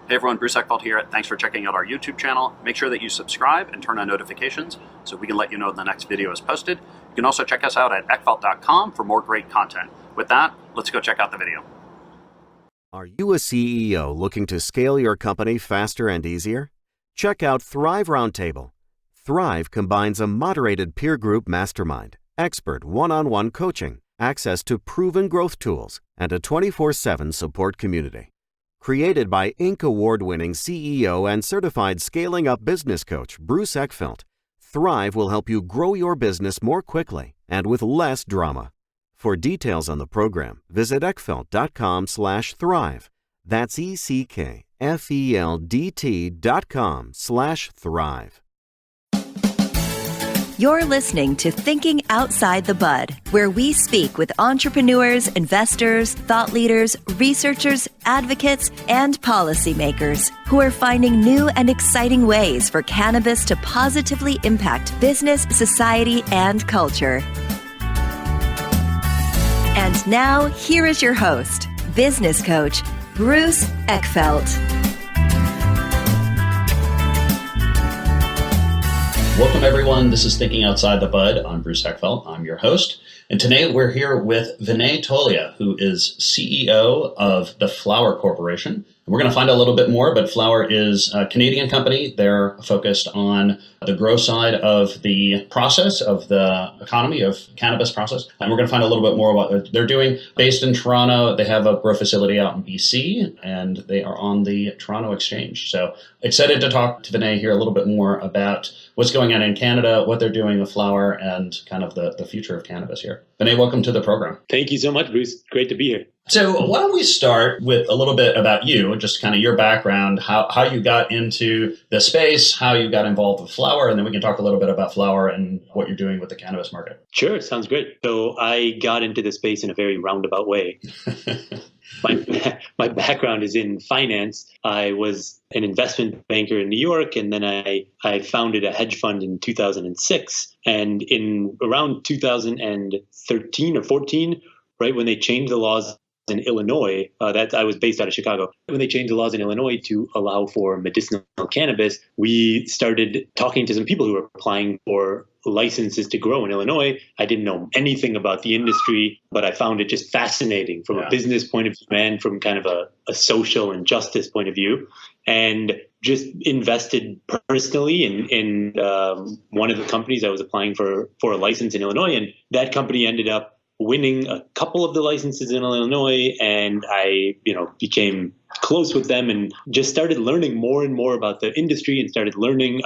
Hey everyone, Bruce Eckfeldt here. Thanks for checking out our YouTube channel. Make sure that you subscribe and turn on notifications so we can let you know when the next video is posted. You can also check us out at eckfeldt.com for more great content. With that, let's go check out the video. Are you a CEO looking to scale your company faster and easier? Check out Thrive Roundtable. Thrive combines a moderated peer group mastermind, expert one-on-one coaching, access to proven growth tools, and a 24/7 support community. Created by Inc. award-winning CEO and certified scaling up business coach Bruce Eckfeldt, Thrive will help you grow your business more quickly and with less drama. For details on the program, visit eckfeldt.com/thrive. That's eckfeldt.com/thrive. You're listening to Thinking Outside the Bud, where we speak with entrepreneurs, investors, thought leaders, researchers, advocates, and policymakers who are finding new and exciting ways for cannabis to positively impact business, society, and culture. And now, here is your host, business coach, Bruce Eckfeldt. Welcome everyone, this is Thinking Outside the Bud. I'm Bruce Eckfeldt, I'm your host. And today we're here with Vinay Tolia, who is CEO of the Flower Corporation. And we're going to find out a little bit more, but Flower is a Canadian company. They're focused on the grow side of the process, of the economy of cannabis process. And we're going to find a little bit more about what they're doing. Based in Toronto, they have a grow facility out in BC, and they are on the Toronto Exchange. So excited to talk to Vinay here a little bit more about what's going on in Canada, what they're doing with Flower, and kind of the future of cannabis here. Vinay, welcome to the program. Thank you so much, Bruce. Great to be here. So why don't we start with a little bit about you, just kind of your background, how you got into the space, how you got involved with Flower, and then we can talk a little bit about Flower and what you're doing with the cannabis market. Sure, sounds great. So I got into the space in a very roundabout way. My background is in finance. I was an investment banker in New York, and then I founded a hedge fund in 2006. And in around 2013 or 14, right when they changed the laws in Illinois, that I was based out of Chicago. When they changed the laws in Illinois to allow for medicinal cannabis, we started talking to some people who were applying for licenses to grow in Illinois. I didn't know anything about the industry, but I found it just fascinating from a business point of view and from kind of a social and justice point of view, and just invested personally in one of the companies I was applying for a license in Illinois, and that company ended up winning a couple of the licenses in Illinois, and I, became close with them and just started learning more and more about the industry and started learning,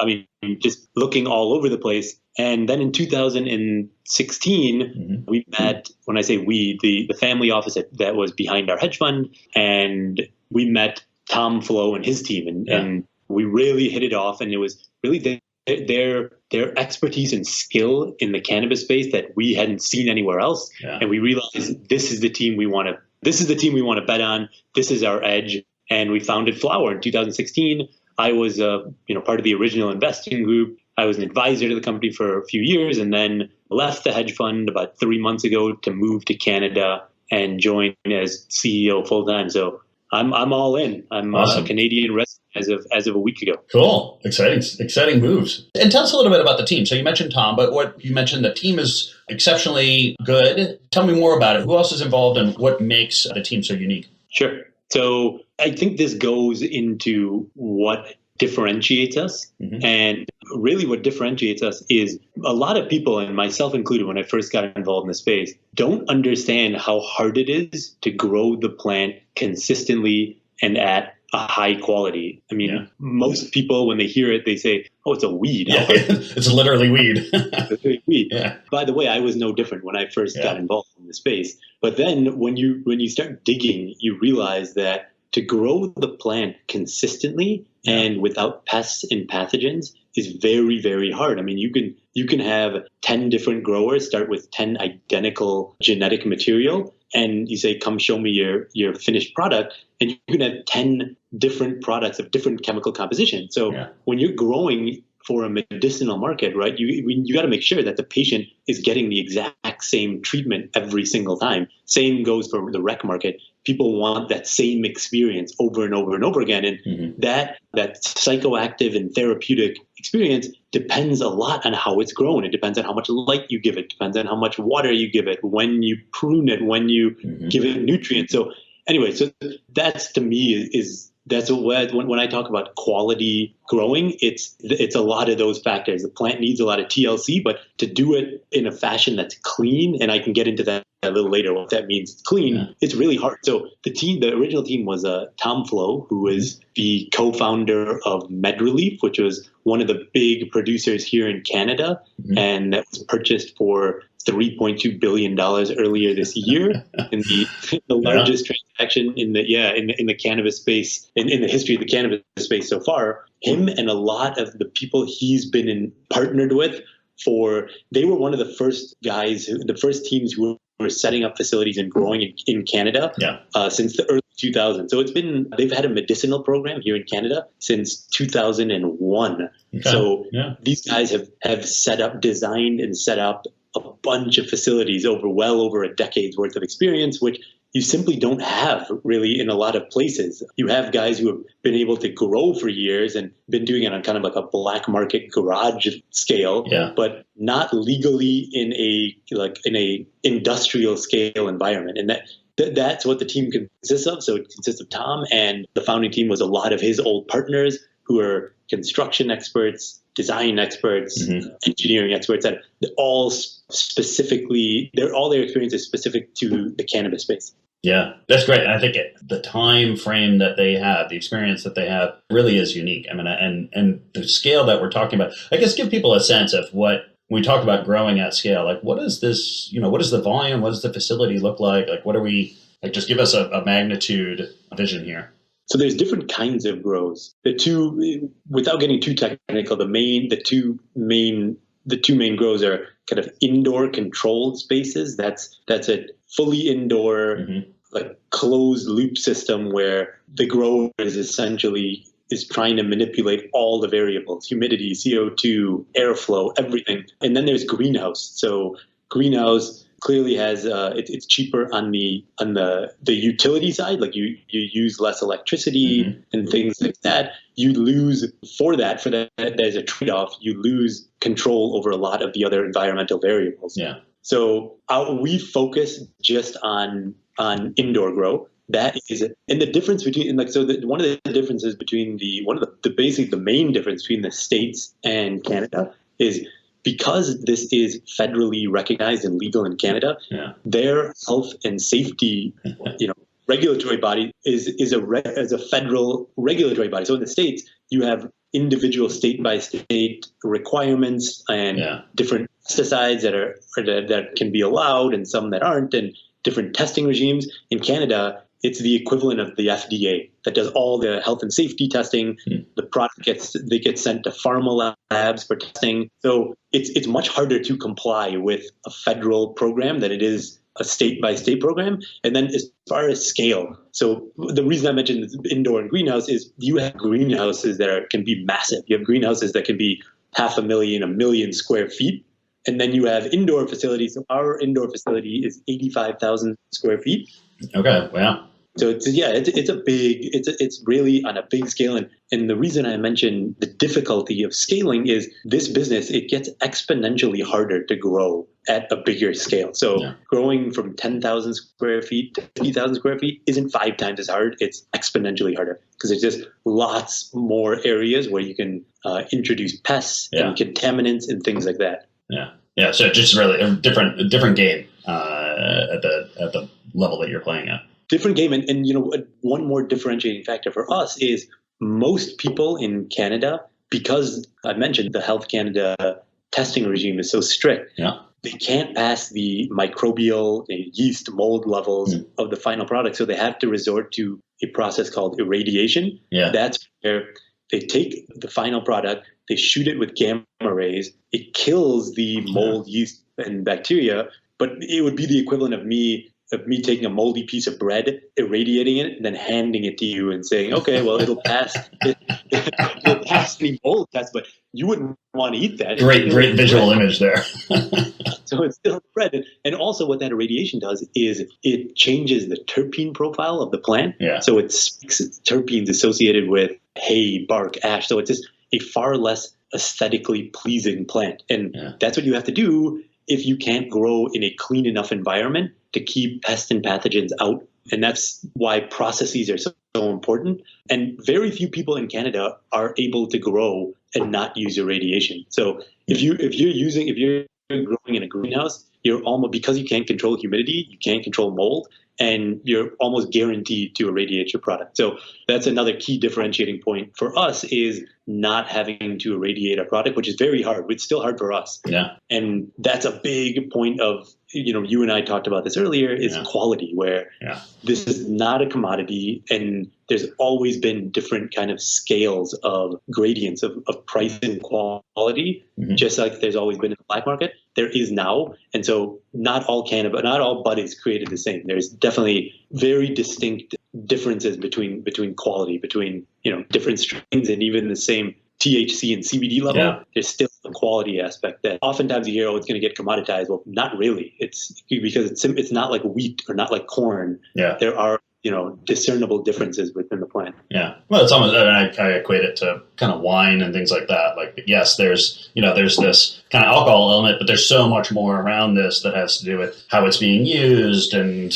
just looking all over the place. And then in 2016, we met, when I say we, the family office that was behind our hedge fund, and we met Tom Flo and his team, and we really hit it off, and it was really their expertise and skill in the cannabis space that we hadn't seen anywhere else. And we realized this is the team we want to bet on. This is our edge. And we founded Flower in 2016. I was part of the original investing group. I was an advisor to the company for a few years, and then left the hedge fund about 3 months ago to move to Canada and join as CEO full time. So I'm all in. I'm awesome. A Canadian resident as of a week ago. Cool. Exciting moves. And tell us a little bit about the team. So you mentioned Tom, but what you mentioned, the team is exceptionally good. Tell me more about it. Who else is involved and what makes the team so unique? Sure. So I think this goes into what differentiates us. And really what differentiates us is a lot of people, and myself included when I first got involved in the space, don't understand how hard it is to grow the plant consistently and at a high quality. Most people, when they hear it, they say, oh, it's a weed. It's literally weed. It's weed. By the way, I was no different when I first got involved in the space. But then when you start digging, you realize that to grow the plant consistently and without pests and pathogens is very, very hard. You can have 10 different growers start with 10 identical genetic material, and you say, come show me your finished product, and you can have 10 different products of different chemical composition. So when you're growing for a medicinal market, right, you got to make sure that the patient is getting the exact same treatment every single time. Same goes for the rec market. People want that same experience over and over and over again. And that psychoactive and therapeutic experience depends a lot on how it's grown. It depends on how much light you give it, depends on how much water you give it, when you prune it, when you give it nutrients. So anyway, so that's, to me, that's what, when I talk about quality growing, it's a lot of those factors. The plant needs a lot of TLC, but to do it in a fashion that's clean, and I can get into that a little later, what that means clean, it's really hard. So the original team was Tom Flo, who is the co-founder of MedRelief, which was one of the big producers here in Canada, and that was purchased for $3.2 billion earlier this year in the largest transaction in the cannabis space, in the history of the cannabis space so far. Him and a lot of the people he's been partnered with they were one of the first guys, the first teams who were setting up facilities and growing in Canada since the early 2000s. So they've had a medicinal program here in Canada since 2001. Okay. So these guys have designed and set up a bunch of facilities well over a decade's worth of experience, which you simply don't have really in a lot of places. You have guys who have been able to grow for years and been doing it on kind of like a black market garage scale, but not legally in a industrial scale environment. And that's what the team consists of. So it consists of Tom, and the founding team was a lot of his old partners who are construction experts, design experts, engineering experts, that all their experience is specific to the cannabis space. Yeah, that's great. And I think the time frame that they have, the experience that they have, really is unique. I mean, and the scale that we're talking about, I guess, give people a sense of what, when we talk about growing at scale, like what is this, what is the volume? What does the facility look like? Like, what are we, like, just give us a magnitude vision here. So there's different kinds of grows. Without getting too technical, the two main grows are kind of indoor controlled spaces. That's a fully indoor, like closed loop system where the grower is trying to manipulate all the variables: humidity, CO2, airflow, everything. And then there's greenhouse. So greenhouse clearly has it's cheaper on the utility side. Like you use less electricity and things like that. You lose for that there's a trade-off. You lose control over a lot of the other environmental variables. Yeah. So we focus just on indoor grow. That is, and the difference between one of the differences between basically the main difference between the States and Canada is, because this is federally recognized and legal in Canada, their health and safety, regulatory body is a federal regulatory body. So in the States, you have individual state by state requirements and different pesticides that can be allowed and some that aren't, and different testing regimes. In Canada, it's the equivalent of the FDA that does all the health and safety testing. The product gets sent to pharma labs for testing. So it's much harder to comply with a federal program than it is a state by state program. And then as far as scale, so the reason I mentioned indoor and greenhouse is you have greenhouses that can be massive. You have greenhouses that can be 500,000, 1 million square feet. And then you have indoor facilities. So our indoor facility is 85,000 square feet. Okay. Wow. So it's really on a big scale. And the reason I mentioned the difficulty of scaling is this business, it gets exponentially harder to grow at a bigger scale. So growing from 10,000 square feet to 50,000 square feet isn't 5 times as hard. It's exponentially harder because there's just lots more areas where you can introduce pests and contaminants and things like that. Yeah. Yeah. So just really a different game at the level that you're playing at. Different game. And one more differentiating factor for us is most people in Canada, because I mentioned the Health Canada testing regime is so strict, they can't pass the microbial yeast mold levels of the final product. So they have to resort to a process called irradiation. Yeah. That's where they take the final product, they shoot it with gamma rays. It kills the mold, yeast, and bacteria. But it would be the equivalent of me taking a moldy piece of bread, irradiating it, and then handing it to you and saying, okay, well, it'll pass It passed the mold test, but you wouldn't want to eat that. Great visual image there. So it's still bread. And also what that irradiation does is it changes the terpene profile of the plant. Yeah. So it's terpenes associated with hay, bark, ash. So it's just a far less aesthetically pleasing plant. And that's what you have to do if you can't grow in a clean enough environment to keep pests and pathogens out. And that's why processes are so important. And very few people in Canada are able to grow and not use irradiation. So if you're growing in a greenhouse, you're almost, because you can't control humidity, you can't control mold, and you're almost guaranteed to irradiate your product. So that's another key differentiating point for us, is not having to irradiate our product, which is very hard. It's still hard for us. Yeah. And that's a big point of, you and I talked about this earlier, is quality, where this is not a commodity, and there's always been different kind of scales of gradients of price and quality, just like there's always been in the black market, there is now. And so not all bud is created the same. There's definitely very distinct differences between quality, between different strains, and even the same THC and CBD level. Yeah. There's still a quality aspect that oftentimes you hear, it's going to get commoditized. Well, not really. It's because it's not like wheat or not like corn. Yeah. There are discernible differences within the plant. Yeah. Well, it's almost, I equate it to kind of wine and things like that. Like, yes, there's this kind of alcohol element, but there's so much more around this that has to do with how it's being used and,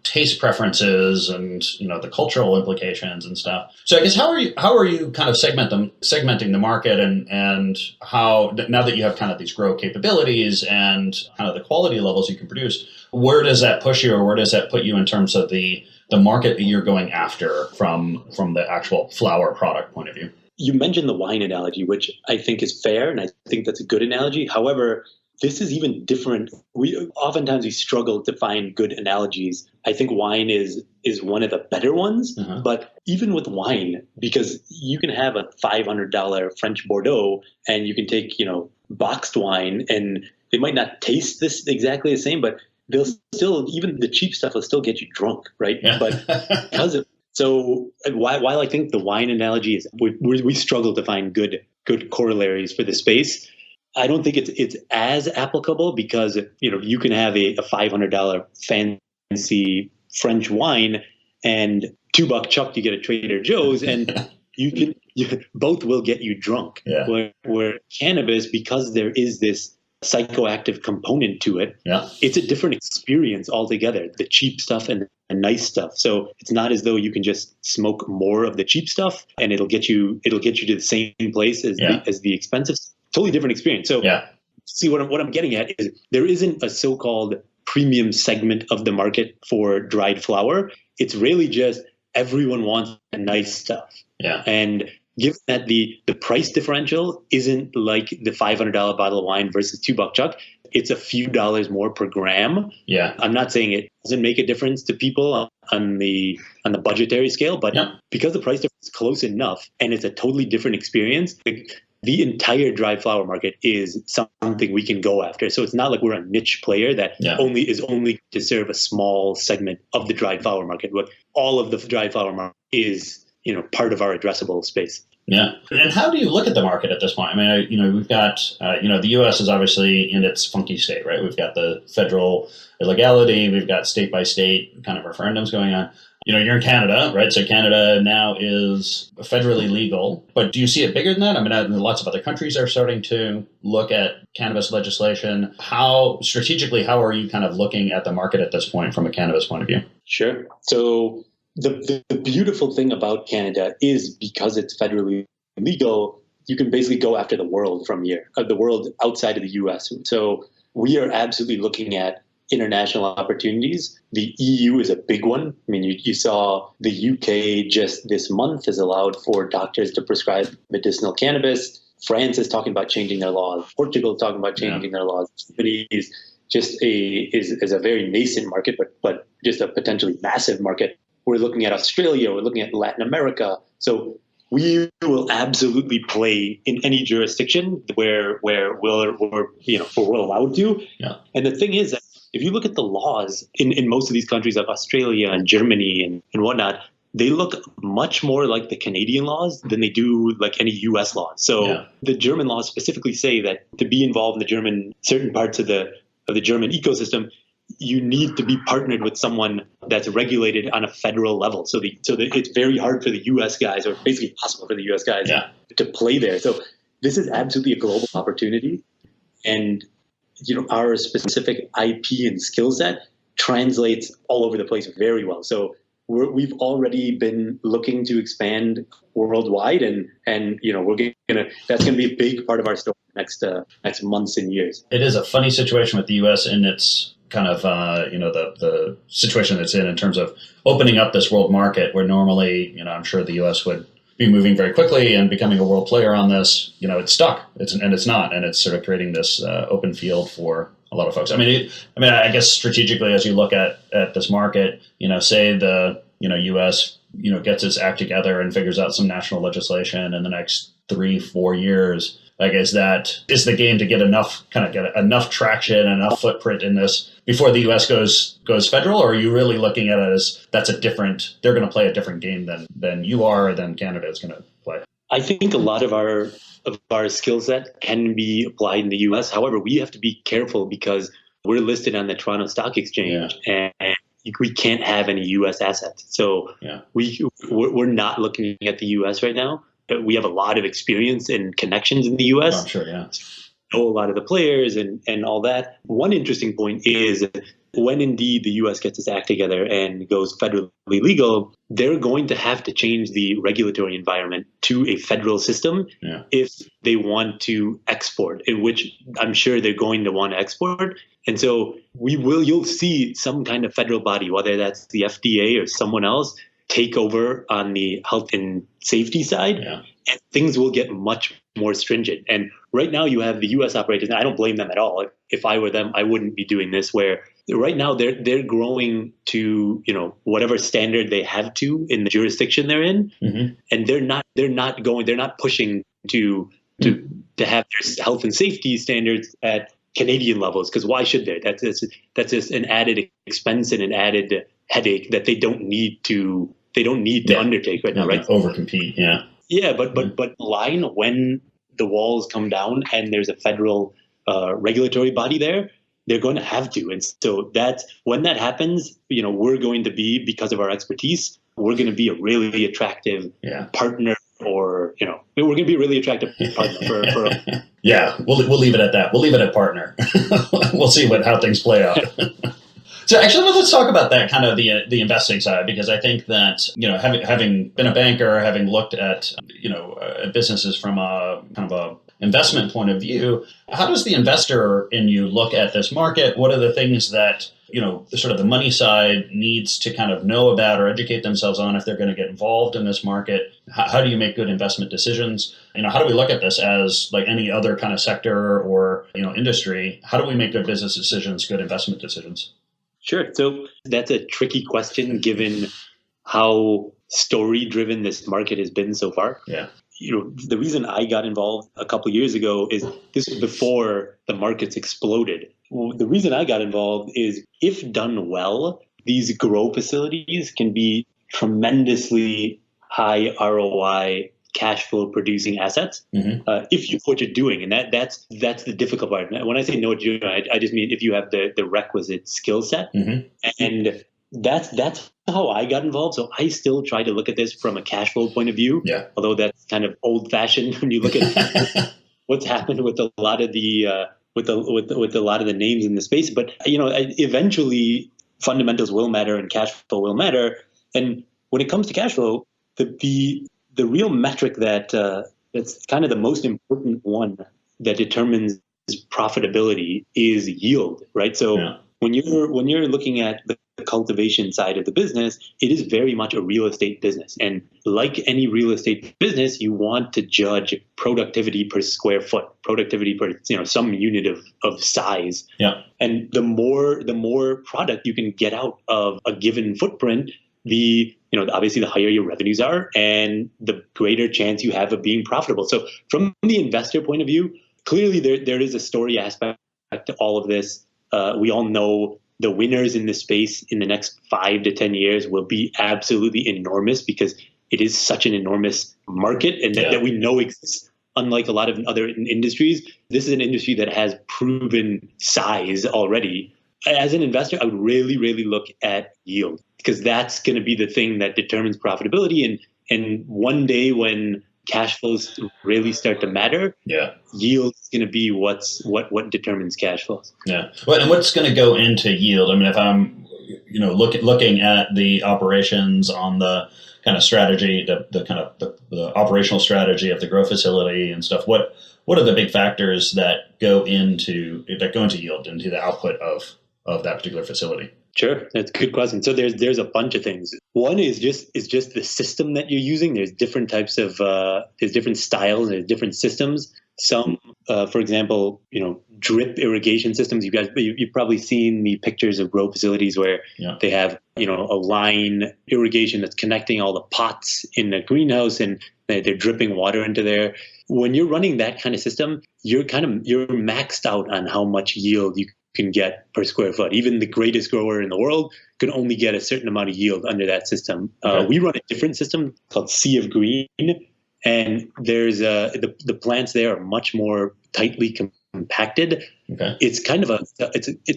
taste preferences and, the cultural implications and stuff. So I guess how are you kind of segmenting the market and how, now that you have kind of these grow capabilities and kind of the quality levels you can produce, where does that push you, or where does that put you in terms of the market that you're going after from the actual flower product point of view? You mentioned the wine analogy, which I think is fair, and I think that's a good analogy. However, this is even different. Oftentimes we struggle to find good analogies. I think wine is one of the better ones, but even with wine, because you can have a $500 French Bordeaux, and you can take, boxed wine, and they might not taste this exactly the same, but they'll still, even the cheap stuff will still get you drunk, right? Yeah. But so while I think the wine analogy is, we struggle to find good corollaries for the space, I don't think it's as applicable, because you can have a $500 fancy French wine and $2 chuck you get at Trader Joe's, and both will get you drunk. Yeah. Where cannabis, because there is this psychoactive component to it, it's a different experience altogether, the cheap stuff and the nice stuff. So it's not as though you can just smoke more of the cheap stuff and it'll get you to the same place as the expensive. Totally different experience. So see, what I'm getting at is, there isn't a so-called premium segment of the market for dried flower. It's really just everyone wants the nice stuff. Yeah. And given that the price differential isn't like the $500 bottle of wine versus $2 chuck, it's a few dollars more per gram. Yeah. I'm not saying it doesn't make a difference to people on the budgetary scale, but because the price difference is close enough and it's a totally different experience, the entire dried flower market is something we can go after. So it's not like we're a niche player that only to serve a small segment of the dried flower market. But all of the dried flower market is part of our addressable space. Yeah. And how do you look at the market at this point? I mean, we've got, the U.S. is obviously in its funky state, right? We've got the federal illegality. We've got state by state kind of referendums going on. You're in Canada, right? So Canada now is federally legal. But do you see it bigger than that? I mean, lots of other countries are starting to look at cannabis legislation. How are you kind of looking at the market at this point from a cannabis point of view? Sure. So the beautiful thing about Canada is, because it's federally legal, you can basically go after the world from here, the world outside of the U.S. So we are absolutely looking at international opportunities. The EU is a big one. I mean, you saw the UK just this month has allowed for doctors to prescribe medicinal cannabis. France is talking about changing their laws. Portugal is talking about changing their laws. Germany is a very nascent market, but just a potentially massive market. We're looking at Australia. We're looking at Latin America. So we will absolutely play in any jurisdiction where we're allowed to. Yeah. And the thing is that if you look at the laws in most of these countries like Australia and Germany and whatnot, they look much more like the Canadian laws than they do like any US laws. So the German laws specifically say that to be involved in the German, certain parts of the German ecosystem, you need to be partnered with someone that's regulated on a federal level. So it's very hard for the US guys, or basically impossible for the US guys to play there. So this is absolutely a global opportunity. And our specific IP and skill set translates all over the place very well. So we've already been looking to expand worldwide, and that's gonna be a big part of our story next months and years. It is a funny situation with the U.S. and its kind of the situation it's in terms of opening up this world market, where normally I'm sure the U.S. would be moving very quickly and becoming a world player on this. It's stuck. It's not, and it's sort of creating this open field for a lot of folks. I guess strategically, as you look at this market, say the U.S. gets its act together and figures out some national legislation in the next 3-4 years. Like, is the game to get enough traction, enough footprint in this before the U.S. goes federal, or are you really looking at it as they're going to play a different game than you are, than Canada is going to play? I think a lot of our skill set can be applied in the U.S. However, we have to be careful because we're listed on the Toronto Stock Exchange, and we can't have any U.S. assets. So we're not looking at the U.S. right now. We have a lot of experience and connections in the U.S. Oh, sure, yeah. Know a lot of the players and all that. One interesting point is when indeed the U.S. gets its act together and goes federally legal, they're going to have to change the regulatory environment to a federal system if they want to export, in which I'm sure they're going to want to export. And so you'll see some kind of federal body, whether that's the FDA or someone else, take over on the health and safety side, and things will get much more stringent. And right now you have the U.S. operators, and I don't blame them at all. If I were them, I wouldn't be doing this, where right now they're growing to whatever standard they have to in the jurisdiction they're in, and they're not pushing to have their health and safety standards at Canadian levels, because why should they? That's just an added expense and an added headache that they don't need to undertake right now, right? Overcompete, but line when the walls come down and there's a federal regulatory body there, they're going to have to. And so when that happens, we're going to be, because of our expertise, we're going to be a really attractive partner, or we're going to be a really attractive partner for we'll leave it at that. We'll leave it at partner. We'll see how things play out. So actually, let's talk about that kind of the investing side, because I think that having been a banker, having looked at businesses from a kind of a investment point of view, how does the investor in you look at this market? What are the things that sort of the money side needs to kind of know about or educate themselves on if they're going to get involved in this market? How do you make good investment decisions? How do we look at this as like any other kind of sector or industry? How do we make good business decisions, good investment decisions? Sure. So that's a tricky question given how story-driven this market has been so far. Yeah. The reason I got involved a couple of years ago is this was before the markets exploded. Well, the reason I got involved is, if done well, these grow facilities can be tremendously high ROI cash flow producing assets if you know what you're doing. And that's the difficult part. When I say know what you're doing, I just mean if you have the requisite skill set. And that's how I got involved. So I still try to look at this from a cash flow point of view, although that's kind of old fashioned when you look at what's happened with a lot of the with a lot of the names in the space. But eventually fundamentals will matter and cash flow will matter. And when it comes to cash flow, the real metric that's kind of the most important one that determines profitability is yield, right? So when you're looking at the cultivation side of the business, it is very much a real estate business. And like any real estate business, you want to judge productivity per square foot, productivity per some unit of size. Yeah. And the more product you can get out of a given footprint, obviously the higher your revenues are and the greater chance you have of being profitable. So from the investor point of view, clearly there is a story aspect to all of this. We all know the winners in this space in the next 5 to 10 years will be absolutely enormous because it is such an enormous market and that we know exists. Unlike a lot of other industries, this is an industry that has proven size already. As an investor, I would really, really look at yield because that's going to be the thing that determines profitability. And one day when cash flows really start to matter, yield is going to be what determines cash flows. Yeah. Well, and what's going to go into yield? I mean, if I'm, looking at the operations on the kind of strategy, the operational strategy of the grow facility and stuff, what are the big factors that go into yield, into the output of that particular facility? Sure, that's a good question. So there's a bunch of things. One is just the system that you're using. There's different types of there's different styles, there's different systems. Some, for example, drip irrigation systems. You've probably seen the pictures of grow facilities where they have a line irrigation that's connecting all the pots in the greenhouse and they're dripping water into there. When you're running that kind of system, you're maxed out on how much yield you can get per square foot. Even the greatest grower in the world can only get a certain amount of yield under that system. We run a different system called Sea of Green, and there's the plants there are much more tightly compacted. Okay. It's kind of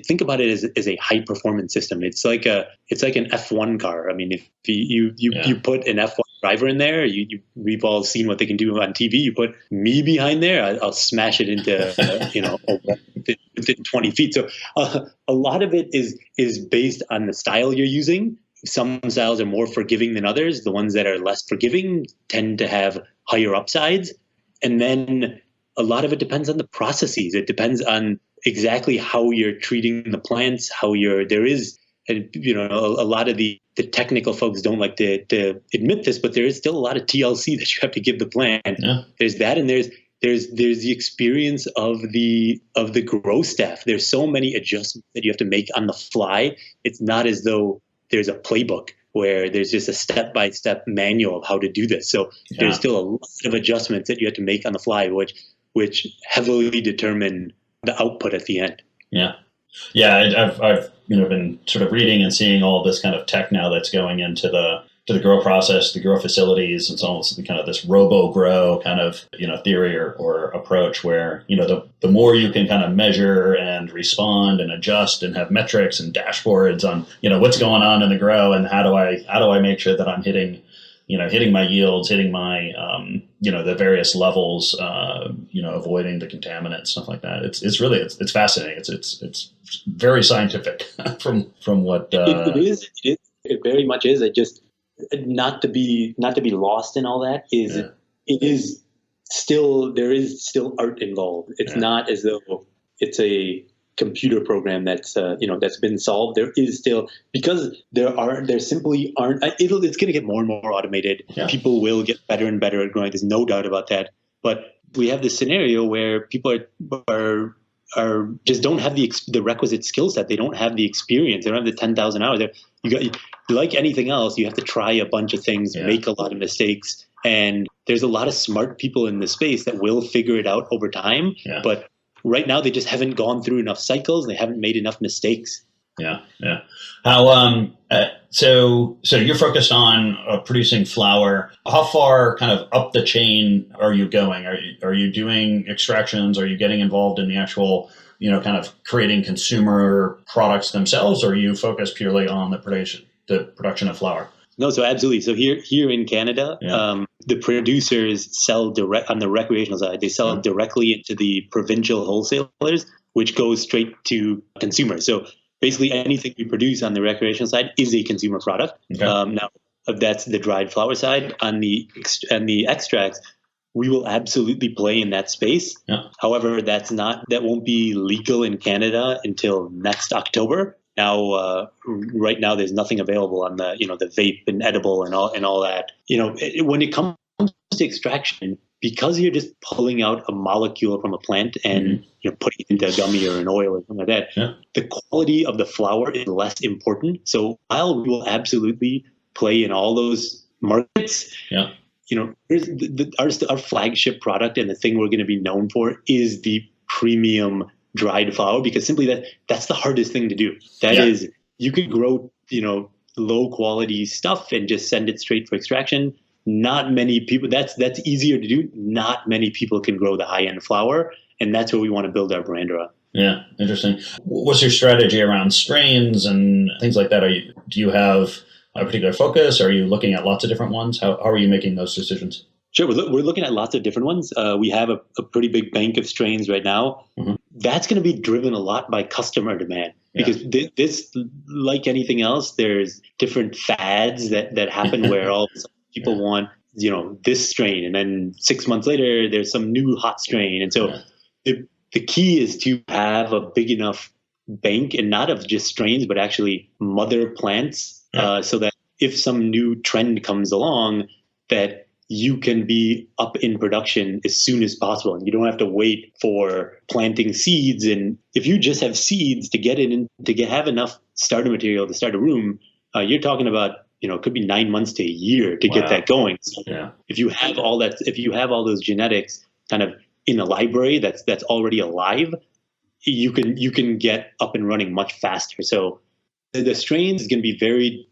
think about it as a high performance system. It's like an F1 car. I mean, if you put an F1 driver in there, we've all seen what they can do on TV. You put me behind there, I'll smash it into within 20 feet. So a lot of it is based on the style you're using. Some styles are more forgiving than others. The ones that are less forgiving tend to have higher upsides. And then a lot of it depends on the processes. It depends on exactly how you're treating the plants, a lot of the technical folks don't like to admit this, but there is still a lot of TLC that you have to give the plant. Yeah. There's that, and there's the experience of the grow staff. There's so many adjustments that you have to make on the fly. It's not as though there's a playbook where there's just a step-by-step manual of how to do this. So there's still a lot of adjustments that you have to make on the fly, which heavily determine the output at the end. Yeah. Yeah, I've been sort of reading and seeing all this kind of tech now that's going into the grow process, the grow facilities. It's almost kind of this robo-grow kind of theory or approach where the more you can kind of measure and respond and adjust and have metrics and dashboards on what's going on in the grow and how do I make sure that I'm hitting my yields, hitting my the various levels, avoiding the contaminants, stuff like that. It's fascinating. It's very scientific from what it is. It very much is. It just not to be lost in all that is it is still there is still art involved. It's not as though it's a computer program that's been solved. There is still, because there simply aren't. It's going to get more and more automated. Yeah. People will get better and better at growing. There's no doubt about that. But we have this scenario where people are just don't have the requisite skill set. They don't have the experience. They don't have the 10,000 hours. Like anything else, you have to try a bunch of things, make a lot of mistakes, and there's a lot of smart people in the space that will figure it out over time. Yeah. But right now, they just haven't gone through enough cycles. They haven't made enough mistakes. Yeah. How so you're focused on producing flour. How far kind of up the chain are you going? Are you doing extractions? Are you getting involved in the actual kind of creating consumer products themselves, or are you focused purely on the production of flour? No, so absolutely. So here in Canada, the producers sell direct on the recreational side. They sell directly into the provincial wholesalers, which goes straight to consumers. So basically, anything we produce on the recreational side is a consumer product. Okay. Now, that's the dried flour side. On the extracts, we will absolutely play in that space. Yeah. However, that won't be legal in Canada until next October. Now, right now, there's nothing available on the the vape and edible and all that. When it comes to extraction, because you're just pulling out a molecule from a plant and putting it into a gummy or an oil or something like that, the quality of the flour is less important. So while we will absolutely play in all those markets, our flagship product and the thing we're going to be known for is the premium dried flower, because simply that's the hardest thing to do. That Yeah. is, you could grow, low quality stuff and just send it straight for extraction. Not many people, that's easier to do. Not many people can grow the high end flower. And that's where we want to build our brand around. Yeah, interesting. What's your strategy around strains and things like that? Do you have a particular focus? Are you looking at lots of different ones? How are you making those decisions? Sure, we're looking at lots of different ones. We have a pretty big bank of strains right now. Mm-hmm. That's going to be driven a lot by customer demand, because this, like anything else, there's different fads that happen where all of a sudden people want this strain, and then 6 months later there's some new hot strain, and so the key is to have a big enough bank, and not of just strains, but actually mother plants, so that if some new trend comes along, that you can be up in production as soon as possible. And you don't have to wait for planting seeds. And if you just have seeds to get it in, have enough starter material to start a room, you're talking about, it could be 9 months to a year to get that going. So if you have all that, if you have all those genetics kind of in a library that's already alive, you can get up and running much faster. So the strains is going to be very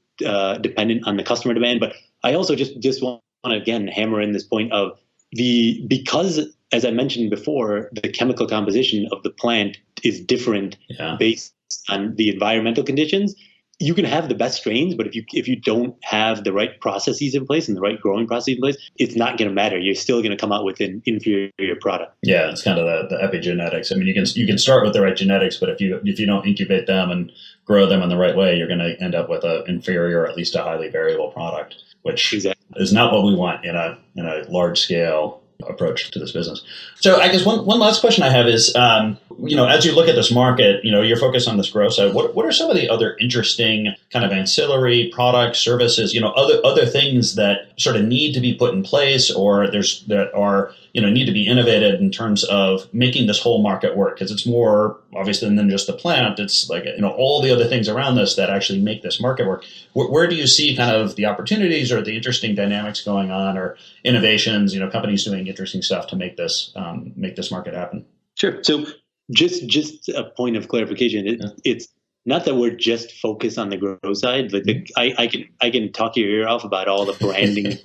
dependent on the customer demand. But I also just want to again hammer in this point of because, as I mentioned before, the chemical composition of the plant is different based on the environmental conditions. You can have the best strains, but if you don't have the right processes in place and the right growing processes in place, it's not going to matter. You're still going to come out with an inferior product. Yeah, it's kind of the epigenetics. I mean, you can start with the right genetics, but if you don't incubate them and grow them in the right way, you're going to end up with an inferior, or at least a highly variable product, which is not what we want in a large scale approach to this business. So I guess one last question I have is, as you look at this market, you're focused on this growth side. What are some of the other interesting kind of ancillary products, services, other things that sort of need to be put in place, or that are need to be innovated in terms of making this whole market work? Because it's more obvious than just the plant. It's like all the other things around this that actually make this market work. Where do you see kind of the opportunities or the interesting dynamics going on, or innovations? Companies doing interesting stuff to make this market happen. Sure. So just a point of clarification. It's not that we're just focused on the growth side. I can talk your ear off about all the branding.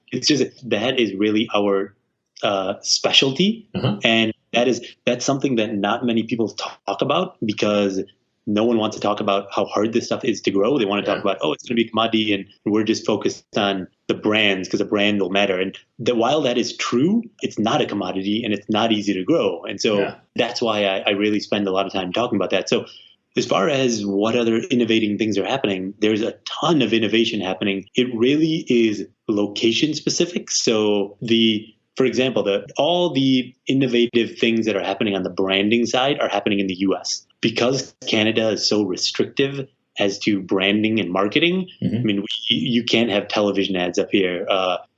It's just that is really our specialty, and that's something that not many people talk about, because no one wants to talk about how hard this stuff is to grow. They want to talk about, it's going to be a commodity, and we're just focused on the brands because the brand will matter. And while that is true, it's not a commodity and it's not easy to grow. And so that's why I really spend a lot of time talking about that. So as far as what other innovating things are happening, there's a ton of innovation happening. It really is location specific. So for example, all the innovative things that are happening on the branding side are happening in the US. Because Canada is so restrictive as to branding and marketing. I mean, you can't have television ads up here.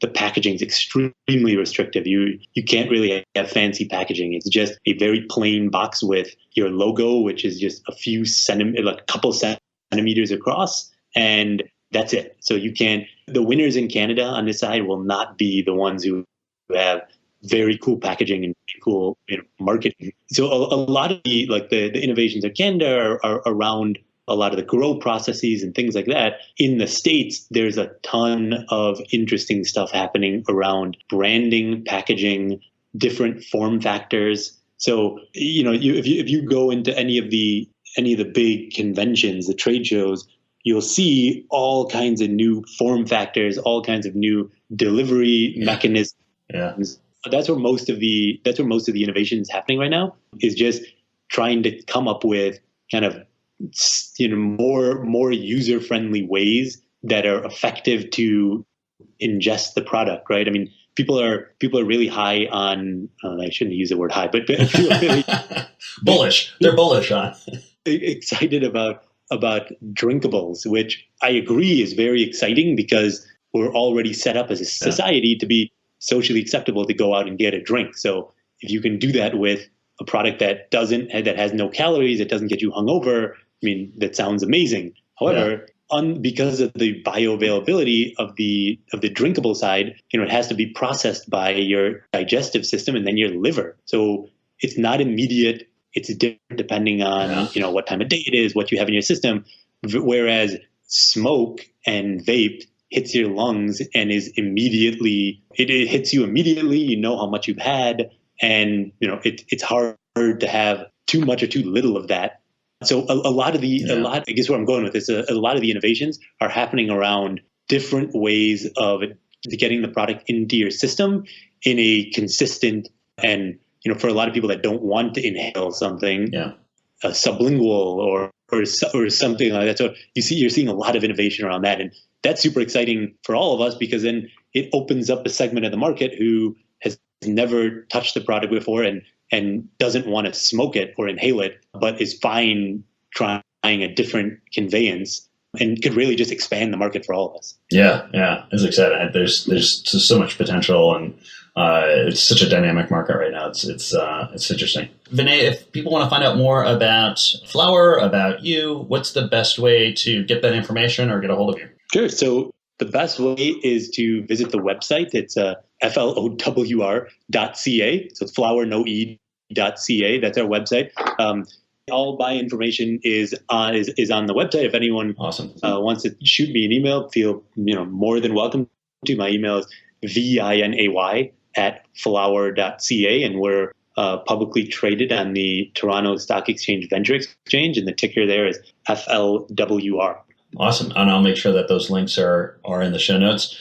The packaging is extremely restrictive. You can't really have fancy packaging. It's just a very plain box with your logo, which is just a couple centimeters across, and that's it. So the winners in Canada on this side will not be the ones who have very cool packaging and cool marketing. So a lot of the innovations in Canada are around a lot of the grow processes and things like that. In the States, there's a ton of interesting stuff happening around branding, packaging, different form factors. So if you go into any of the big conventions, the trade shows, you'll see all kinds of new form factors, all kinds of new delivery mechanisms. Yeah. That's where most of the innovation is happening right now, is just trying to come up with kind of more user friendly ways that are effective to ingest the product, right? I mean, people are really high on. I shouldn't use the word high, but people are really bullish. They're bullish on excited about drinkables, which I agree is very exciting, because we're already set up as a society to be socially acceptable to go out and get a drink. So if you can do that with a product that has no calories, that doesn't get you hungover, I mean, that sounds amazing. However, because of the bioavailability of the drinkable side, it has to be processed by your digestive system and then your liver. So it's not immediate it's different depending on, what time of day it is, what you have in your system. Whereas smoke and vape hits your lungs and is immediately, it hits you immediately. You know how much you've had, and it's hard to have too much or too little of that. So a lot, I guess where I'm going with this, a lot of the innovations are happening around different ways of getting the product into your system in a consistent and, for a lot of people that don't want to inhale something, sublingual or something like that. So you're seeing a lot of innovation around that. And that's super exciting for all of us, because then it opens up a segment of the market who has never touched the product before and doesn't want to smoke it or inhale it, but is fine trying a different conveyance, and could really just expand the market for all of us. Yeah, it's exciting. There's just so much potential, and it's such a dynamic market right now. It's interesting. Vinay, if people want to find out more about Flower, about you, what's the best way to get that information or get a hold of you? Sure. So the best way is to visit the website. It's flowr.ca. So it's flower, no e.ca. That's our website. All my information is on the website. If anyone wants to shoot me an email, feel more than welcome to. My email is vinay@flower.ca, and we're publicly traded on the Toronto Stock Exchange Venture Exchange, and the ticker there is FLWR. Awesome. And I'll make sure that those links are in the show notes.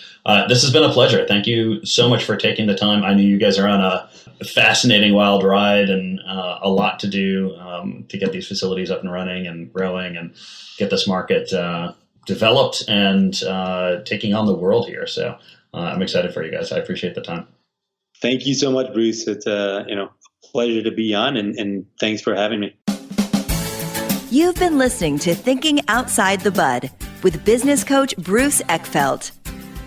This has been a pleasure. Thank you so much for taking the time. I know you guys are on a fascinating wild ride, and a lot to do to get these facilities up and running and growing and get this market developed and taking on the world here. So I'm excited for you guys. I appreciate the time. Thank you so much, Bruce. It's a pleasure to be on, and thanks for having me. You've been listening to Thinking Outside the Bud with business coach Bruce Eckfeldt.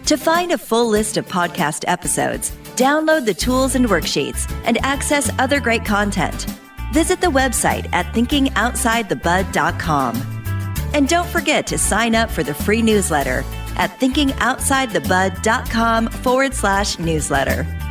To find a full list of podcast episodes, download the tools and worksheets, and access other great content, visit the website at thinkingoutsidethebud.com. And don't forget to sign up for the free newsletter at thinkingoutsidethebud.com/newsletter.